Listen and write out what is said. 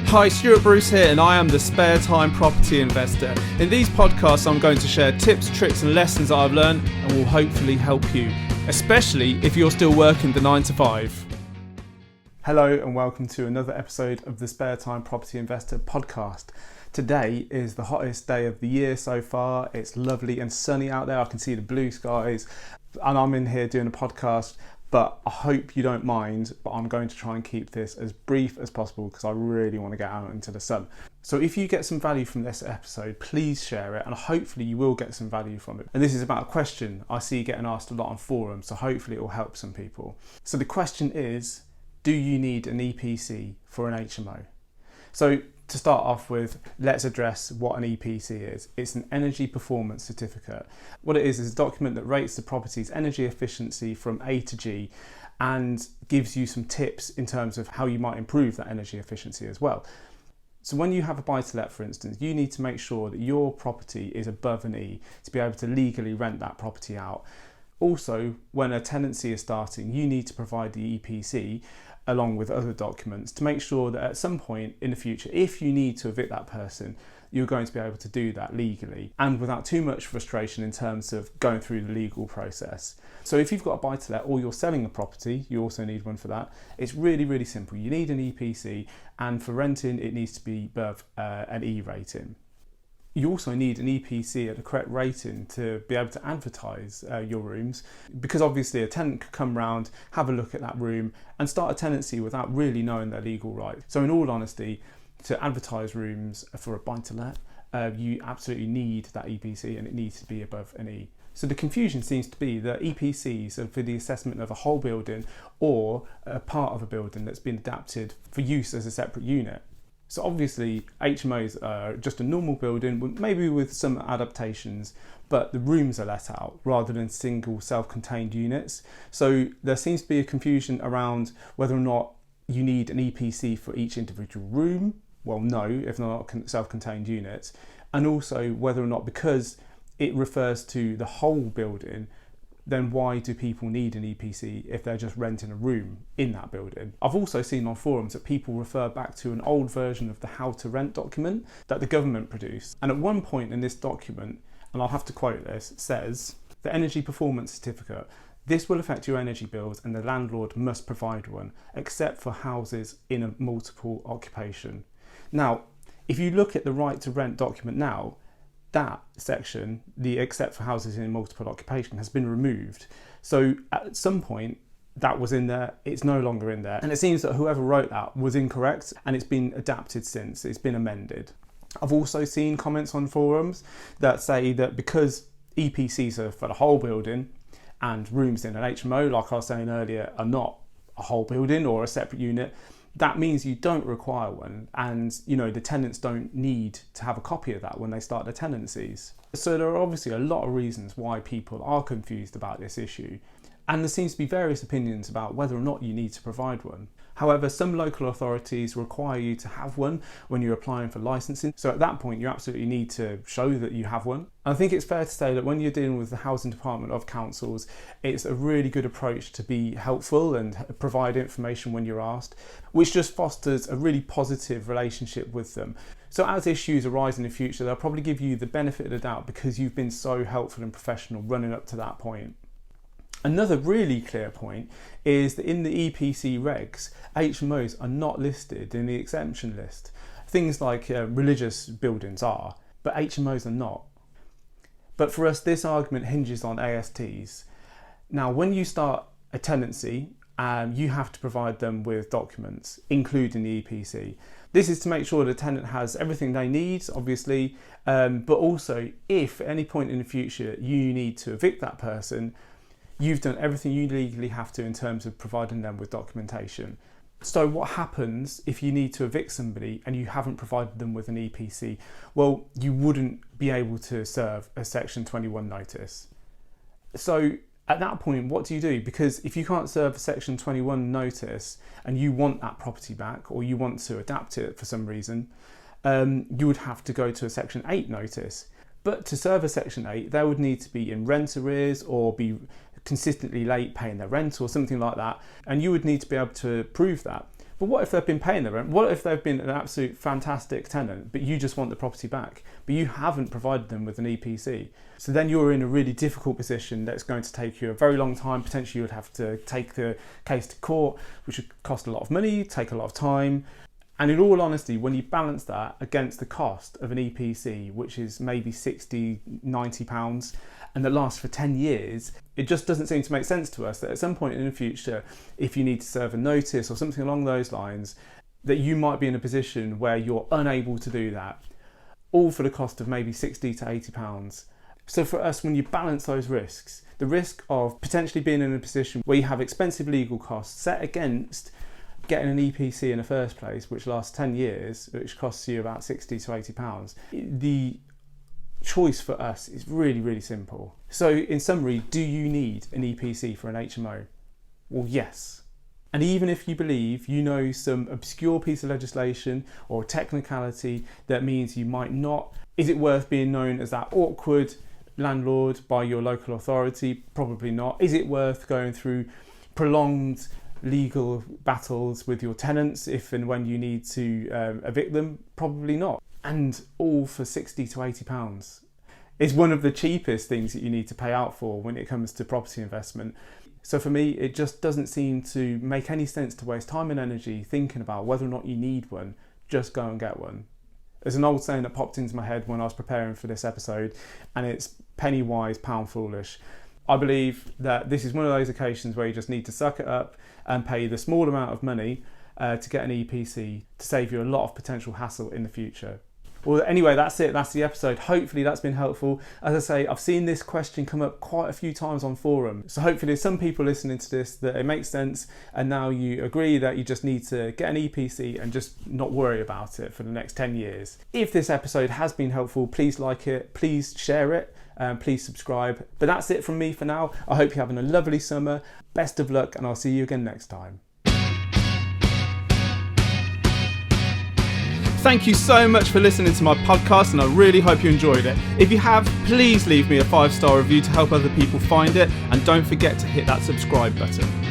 Hi, Stuart Bruce here, and I am the Spare Time Property Investor. In these podcasts, I'm going to share tips, tricks and lessons that I've learned and will hopefully help you, especially if you're still working the 9 to 5. Hello and welcome to another episode of the Spare Time Property Investor podcast. Today is the hottest day of the year so far. It's lovely and sunny out there. I can see the blue skies and I'm in here doing a podcast. But I hope you don't mind, but I'm going to try and keep this as brief as possible because I really want to get out into the sun. So if you get some value from this episode, please share it and hopefully you will get some value from it. And this is about a question I see getting asked a lot on forums, so hopefully it will help some people. So the question is, do you need an EPC for an HMO? So to start off with, let's address what an EPC is. It's an energy performance certificate. What it is a document that rates the property's energy efficiency from A to G and gives you some tips in terms of how you might improve that energy efficiency as well. So when you have a buy-to-let, for instance, you need to make sure that your property is above an E to be able to legally rent that property out. Also, when a tenancy is starting, you need to provide the EPC along with other documents to make sure that at some point in the future, if you need to evict that person, you're going to be able to do that legally and without too much frustration in terms of going through the legal process. So if you've got a buy-to-let or you're selling a property, you also need one for that. It's really, really simple. You need an EPC, and for renting, it needs to be above an E rating. You also need an EPC at the correct rating to be able to advertise your rooms, because obviously a tenant could come round, have a look at that room and start a tenancy without really knowing their legal rights. So in all honesty, to advertise rooms for a buy-to-let, you absolutely need that EPC and it needs to be above an E. So the confusion seems to be that EPCs are for the assessment of a whole building or a part of a building that's been adapted for use as a separate unit. So obviously HMOs are just a normal building, maybe with some adaptations, but the rooms are let out rather than single self-contained units. So there seems to be a confusion around whether or not you need an EPC for each individual room. Well, no, if they're not self-contained units. And also whether or not, because it refers to the whole building, then why do people need an EPC if they're just renting a room in that building? I've also seen on forums that people refer back to an old version of the How to Rent document that the government produced. And at one point in this document, and I'll have to quote this, it says, the energy performance certificate, this will affect your energy bills and the landlord must provide one, except for houses in a multiple occupation. Now, if you look at the right to rent document now, that section, the except for houses in multiple occupation, has been removed. So at some point that was in there, it's no longer in there. And it seems that whoever wrote that was incorrect and it's been adapted since, it's been amended. I've also seen comments on forums that say that because EPCs are for the whole building and rooms in an HMO, like I was saying earlier, are not a whole building or a separate unit, that means you don't require one, and the tenants don't need to have a copy of that when they start their tenancies. So there are obviously a lot of reasons why people are confused about this issue, and there seems to be various opinions about whether or not you need to provide one. However, some local authorities require you to have one when you're applying for licensing, so at that point you absolutely need to show that you have one. And I think it's fair to say that when you're dealing with the housing department of councils, it's a really good approach to be helpful and provide information when you're asked, which just fosters a really positive relationship with them. So as issues arise in the future, they'll probably give you the benefit of the doubt because you've been so helpful and professional running up to that point. Another really clear point is that in the EPC regs, HMOs are not listed in the exemption list. Things like religious buildings are, but HMOs are not. But for us, this argument hinges on ASTs. Now, when you start a tenancy, you have to provide them with documents, including the EPC. This is to make sure the tenant has everything they need, obviously, but also if at any point in the future you need to evict that person, you've done everything you legally have to in terms of providing them with documentation. So what happens if you need to evict somebody and you haven't provided them with an EPC? Well, you wouldn't be able to serve a Section 21 notice. So at that point, what do you do? Because if you can't serve a Section 21 notice and you want that property back or you want to adapt it for some reason, you would have to go to a Section 8 notice. But to serve a Section 8, they would need to be in rent arrears or be consistently late paying their rent or something like that, and you would need to be able to prove that. But what if they've been paying the rent? What if they've been an absolute fantastic tenant, but you just want the property back, but you haven't provided them with an EPC? So then you're in a really difficult position that's going to take you a very long time. Potentially you would have to take the case to court, which would cost a lot of money, take a lot of time. And in all honesty, when you balance that against the cost of an EPC, which is maybe 60, 90 pounds, and that lasts for 10 years, it just doesn't seem to make sense to us that at some point in the future, if you need to serve a notice or something along those lines, that you might be in a position where you're unable to do that, all for the cost of maybe 60 to 80 pounds. So for us, when you balance those risks, the risk of potentially being in a position where you have expensive legal costs set against getting an EPC in the first place, which lasts 10 years, which costs you about 60 to 80 pounds, the choice for us is really, really simple. So in summary, do you need an EPC for an HMO? Well, yes. And even if you believe you know some obscure piece of legislation or technicality that means you might not, is it worth being known as that awkward landlord by your local authority? Probably not. Is it worth going through prolonged legal battles with your tenants if and when you need to evict them? Probably not. And all for 60 to 80 pounds. It's one of the cheapest things that you need to pay out for when it comes to property investment. So for me, it just doesn't seem to make any sense to waste time and energy thinking about whether or not you need one. Just go and get one. There's an old saying that popped into my head when I was preparing for this episode, and it's penny wise, pound foolish. I believe that this is one of those occasions where you just need to suck it up and pay the small amount of money to get an EPC to save you a lot of potential hassle in the future. Well, anyway, that's it. That's the episode. Hopefully that's been helpful. As I say, I've seen this question come up quite a few times on forums. So hopefully there's some people listening to this that it makes sense, and now you agree that you just need to get an EPC and just not worry about it for the next 10 years. If this episode has been helpful, please like it, please share it, please subscribe. But that's it from me for now. I hope you're having a lovely summer. Best of luck, and I'll see you again next time. Thank you so much for listening to my podcast, and I really hope you enjoyed it. If you have, please leave me a 5-star review to help other people find it, and don't forget to hit that subscribe button.